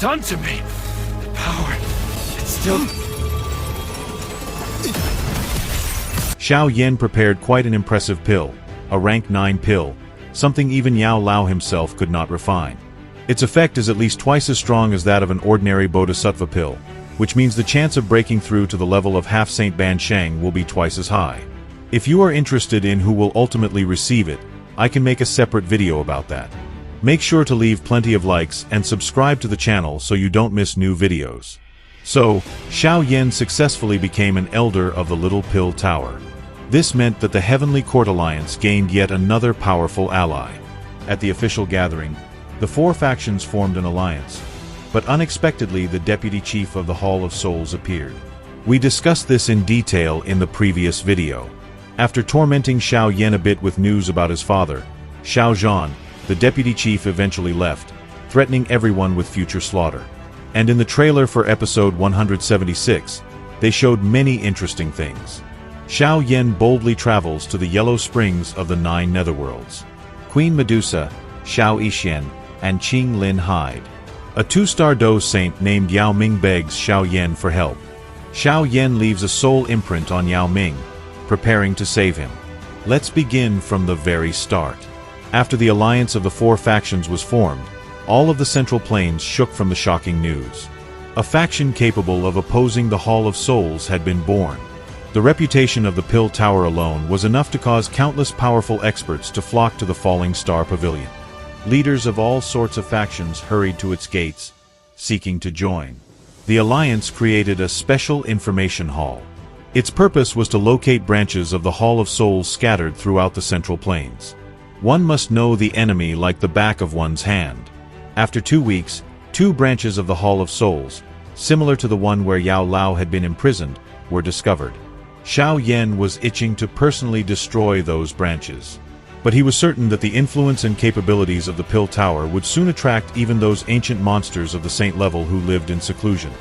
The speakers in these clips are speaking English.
done to me? The power, it's still... Xiao Yan prepared quite an impressive pill, a rank 9 pill, something even Yao Lao himself could not refine. Its effect is at least twice as strong as that of an ordinary bodhisattva pill, which means the chance of breaking through to the level of half Saint Ban Sheng will be twice as high. If you are interested in who will ultimately receive it, I can make a separate video about that. Make sure to leave plenty of likes and subscribe to the channel so you don't miss new videos. So, Xiao Yan successfully became an elder of the Little Pill Tower. This meant that the Heavenly Court Alliance gained yet another powerful ally. At the official gathering, the 4 factions formed an alliance, but unexpectedly the deputy chief of the Hall of Souls appeared. We discussed this in detail in the previous video. After tormenting Xiao Yan a bit with news about his father, Xiao Zhan, the deputy chief eventually left, threatening everyone with future slaughter. And in the trailer for episode 176, they showed many interesting things. Xiao Yan boldly travels to the Yellow Springs of the 9 Netherworlds. Queen Medusa, Xiao Yixian, and Qing Lin hide. A 2-star Dou saint named Yao Ming begs Xiao Yan for help. Xiao Yan leaves a soul imprint on Yao Ming, preparing to save him. Let's begin from the very start. After the alliance of the 4 factions was formed, all of the Central Plains shook from the shocking news. A faction capable of opposing the Hall of Souls had been born. The reputation of the Pill Tower alone was enough to cause countless powerful experts to flock to the Falling Star Pavilion. Leaders of all sorts of factions hurried to its gates, seeking to join. The alliance created a special information hall. Its purpose was to locate branches of the Hall of Souls scattered throughout the Central Plains. One must know the enemy like the back of one's hand. After 2 weeks, 2 branches of the Hall of Souls, similar to the one where Yao Lao had been imprisoned, were discovered. Xiao Yan was itching to personally destroy those branches. But he was certain that the influence and capabilities of the Pill Tower would soon attract even those ancient monsters of the saint level who lived in seclusion.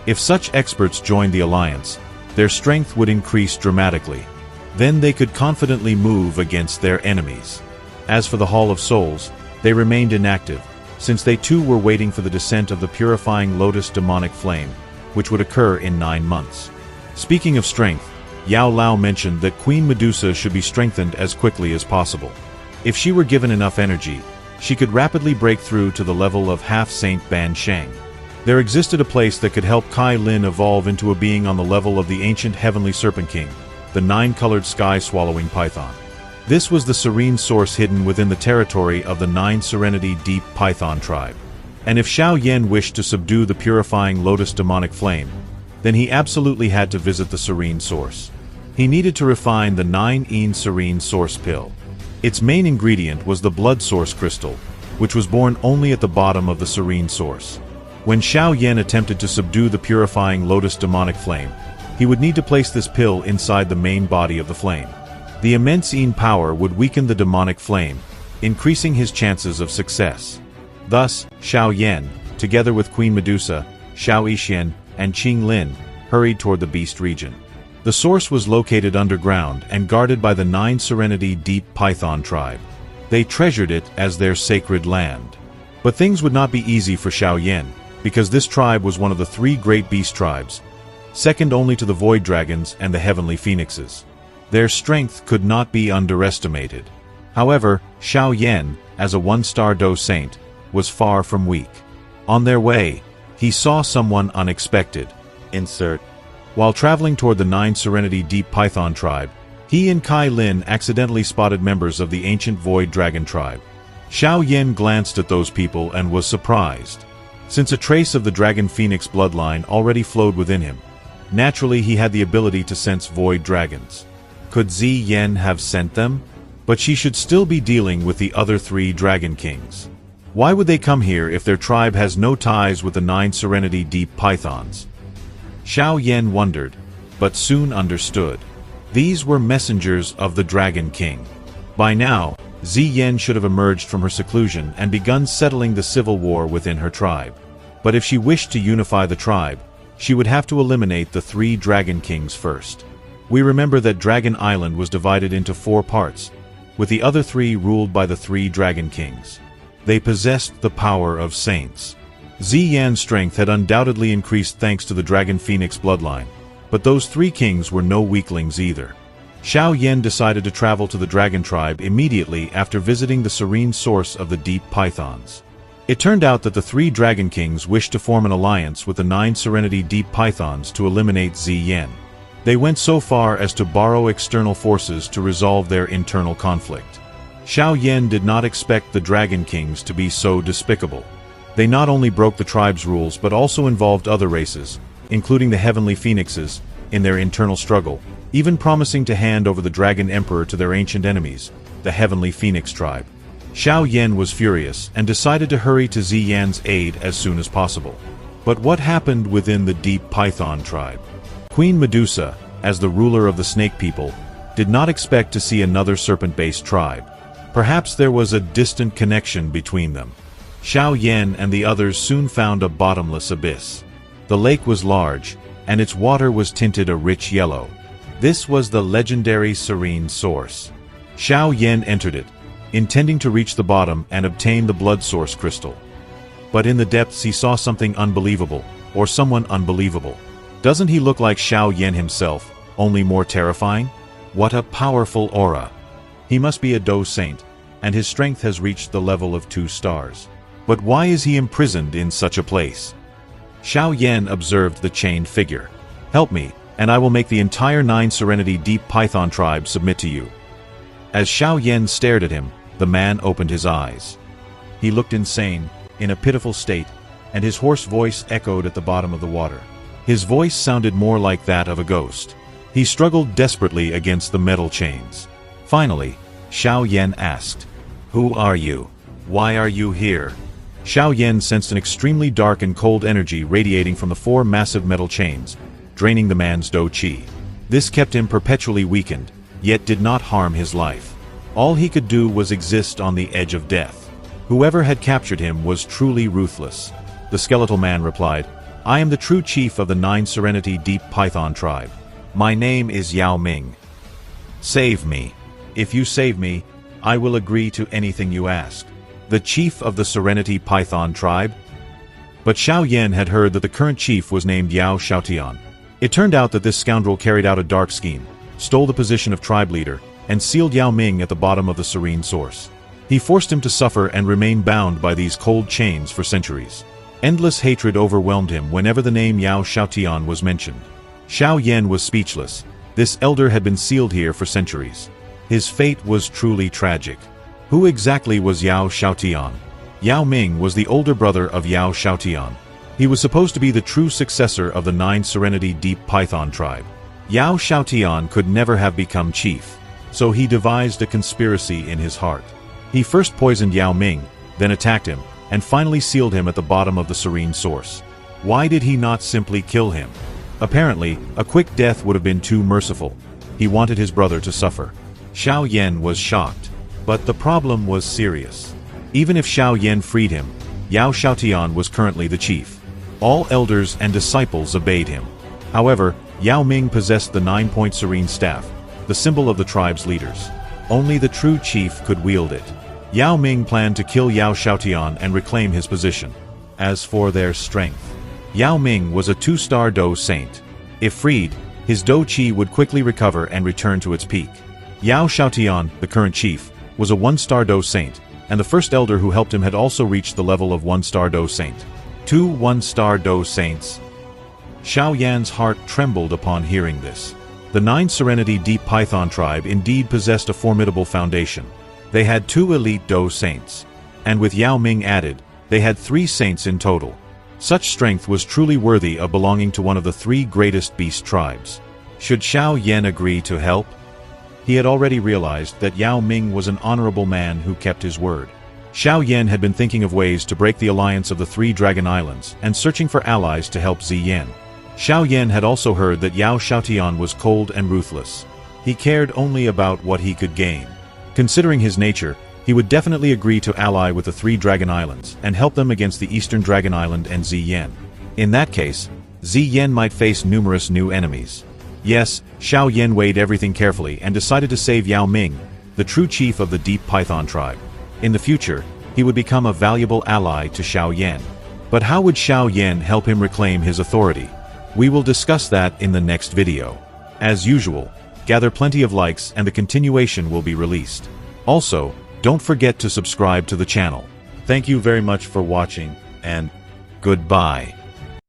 If such experts joined the alliance, their strength would increase dramatically. Then they could confidently move against their enemies. As for the Hall of Souls, they remained inactive, since they too were waiting for the descent of the purifying lotus demonic flame, which would occur in 9 months. Speaking of strength, Yao Lao mentioned that Queen Medusa should be strengthened as quickly as possible. If she were given enough energy, she could rapidly break through to the level of half Saint Ban Sheng. There existed a place that could help Kai Lin evolve into a being on the level of the ancient Heavenly Serpent King, the 9-colored sky-swallowing python. This was the serene source hidden within the territory of the 9 Serenity Deep Python tribe. And if Xiao Yan wished to subdue the purifying lotus demonic flame, then he absolutely had to visit the serene source. He needed to refine the 9-ene serene source pill. Its main ingredient was the blood source crystal, which was born only at the bottom of the serene source. When Xiao Yan attempted to subdue the purifying lotus demonic flame, he would need to place this pill inside the main body of the flame. The immense ene power would weaken the demonic flame, increasing his chances of success. Thus, Xiao Yan, together with Queen Medusa, Xiao Yixian, and Qing Lin, hurried toward the beast region. The source was located underground and guarded by the 9 Serenity Deep Python tribe. They treasured it as their sacred land. But things would not be easy for Xiao Yan, because this tribe was one of the 3 great beast tribes, second only to the Void Dragons and the Heavenly Phoenixes. Their strength could not be underestimated. However, Xiao Yan, as a 1-star Dou saint, was far from weak. On their way, he saw someone unexpected. While traveling toward the 9 Serenity Deep Python tribe, he and Kai Lin accidentally spotted members of the ancient Void Dragon tribe. Xiao Yan glanced at those people and was surprised. Since a trace of the Dragon Phoenix bloodline already flowed within him, naturally he had the ability to sense Void Dragons. Could Zi Yan have sent them? But she should still be dealing with the other 3 Dragon Kings. Why would they come here if their tribe has no ties with the 9 Serenity Deep Pythons? Xiao Yan wondered, but soon understood. These were messengers of the Dragon King. By now, Zi Yan should have emerged from her seclusion and begun settling the civil war within her tribe. But if she wished to unify the tribe, she would have to eliminate the 3 Dragon Kings first. We remember that Dragon Island was divided into 4 parts, with the other 3 ruled by the 3 Dragon Kings. They possessed the power of saints. Ziyan's strength had undoubtedly increased thanks to the Dragon Phoenix bloodline, but those three kings were no weaklings either. Xiao Yan decided to travel to the Dragon Tribe immediately after visiting the serene source of the deep pythons. It turned out that the three Dragon Kings wished to form an alliance with the 9 Serenity Deep Pythons to eliminate Ziyan. They went so far as to borrow external forces to resolve their internal conflict. Xiao Yan did not expect the Dragon Kings to be so despicable. They not only broke the tribe's rules but also involved other races, including the Heavenly Phoenixes, in their internal struggle, even promising to hand over the Dragon Emperor to their ancient enemies, the Heavenly Phoenix tribe. Xiao Yan was furious and decided to hurry to Ziyan's aid as soon as possible. But what happened within the Deep Python tribe? Queen Medusa, as the ruler of the Snake People, did not expect to see another serpent-based tribe. Perhaps there was a distant connection between them. Xiao Yan and the others soon found a bottomless abyss. The lake was large, and its water was tinted a rich yellow. This was the legendary Serene Source. Xiao Yan entered it, intending to reach the bottom and obtain the Blood Source crystal. But in the depths he saw something unbelievable, or someone unbelievable. Doesn't he look like Xiao Yan himself, only more terrifying? What a powerful aura! He must be a Dou Saint, and his strength has reached the level of 2 stars. But why is he imprisoned in such a place? Xiao Yan observed the chained figure. Help me, and I will make the entire 9 Serenity Deep Python tribe submit to you. As Xiao Yan stared at him, the man opened his eyes. He looked insane, in a pitiful state, and his hoarse voice echoed at the bottom of the water. His voice sounded more like that of a ghost. He struggled desperately against the metal chains. Finally, Xiao Yan asked, "Who are you? Why are you here?" Xiao Yan sensed an extremely dark and cold energy radiating from the 4 massive metal chains, draining the man's Dou Qi. This kept him perpetually weakened, yet did not harm his life. All he could do was exist on the edge of death. Whoever had captured him was truly ruthless. The skeletal man replied, "I am the true chief of the 9 Serenity Deep Python tribe. My name is Yao Ming. Save me. If you save me, I will agree to anything you ask." The chief of the Serenity Python tribe? But Xiao Yan had heard that the current chief was named Yao Xiaotian. It turned out that this scoundrel carried out a dark scheme, stole the position of tribe leader, and sealed Yao Ming at the bottom of the Serene Source. He forced him to suffer and remain bound by these cold chains for centuries. Endless hatred overwhelmed him whenever the name Yao Xiaotian was mentioned. Xiao Yan was speechless. This elder had been sealed here for centuries. His fate was truly tragic. Who exactly was Yao Xiaotian? Yao Ming was the older brother of Yao Xiaotian. He was supposed to be the true successor of the 9 Serenity Deep Python tribe. Yao Xiaotian could never have become chief, so he devised a conspiracy in his heart. He first poisoned Yao Ming, then attacked him, and finally sealed him at the bottom of the Serene Source. Why did he not simply kill him? Apparently, a quick death would have been too merciful. He wanted his brother to suffer. Xiao Yan was shocked. But the problem was serious. Even if Xiao Yan freed him, Yao Xiaotian was currently the chief. All elders and disciples obeyed him. However, Yao Ming possessed the 9-point Serene Staff, the symbol of the tribe's leaders. Only the true chief could wield it. Yao Ming planned to kill Yao Xiaotian and reclaim his position. As for their strength, Yao Ming was a 2-star Dou Saint. If freed, his Dou Qi would quickly recover and return to its peak. Yao Xiaotian, the current chief, was a 1-star Dou Saint, and the first elder who helped him had also reached the level of 1-star Dou Saint. 2 1-star Dou Saints. Xiao Yan's heart trembled upon hearing this. The 9 Serenity Deep Python tribe indeed possessed a formidable foundation. They had 2 elite Dou Saints, and with Yao Ming added, they had 3 saints in total. Such strength was truly worthy of belonging to one of the 3 greatest beast tribes. Should Xiao Yan agree to help? He had already realized that Yao Ming was an honorable man who kept his word. Xiao Yan had been thinking of ways to break the alliance of the 3 Dragon Islands and searching for allies to help Ziyan. Xiao Yan had also heard that Yao Xiaotian was cold and ruthless. He cared only about what he could gain. Considering his nature, he would definitely agree to ally with the 3 Dragon Islands and help them against the Eastern Dragon Island and Ziyan. In that case, Ziyan might face numerous new enemies. Yes, Xiao Yan weighed everything carefully and decided to save Yao Ming, the true chief of the Deep Python tribe. In the future, he would become a valuable ally to Xiao Yan. But how would Xiao Yan help him reclaim his authority? We will discuss that in the next video. As usual, gather plenty of likes and the continuation will be released. Also, don't forget to subscribe to the channel. Thank you very much for watching, and goodbye.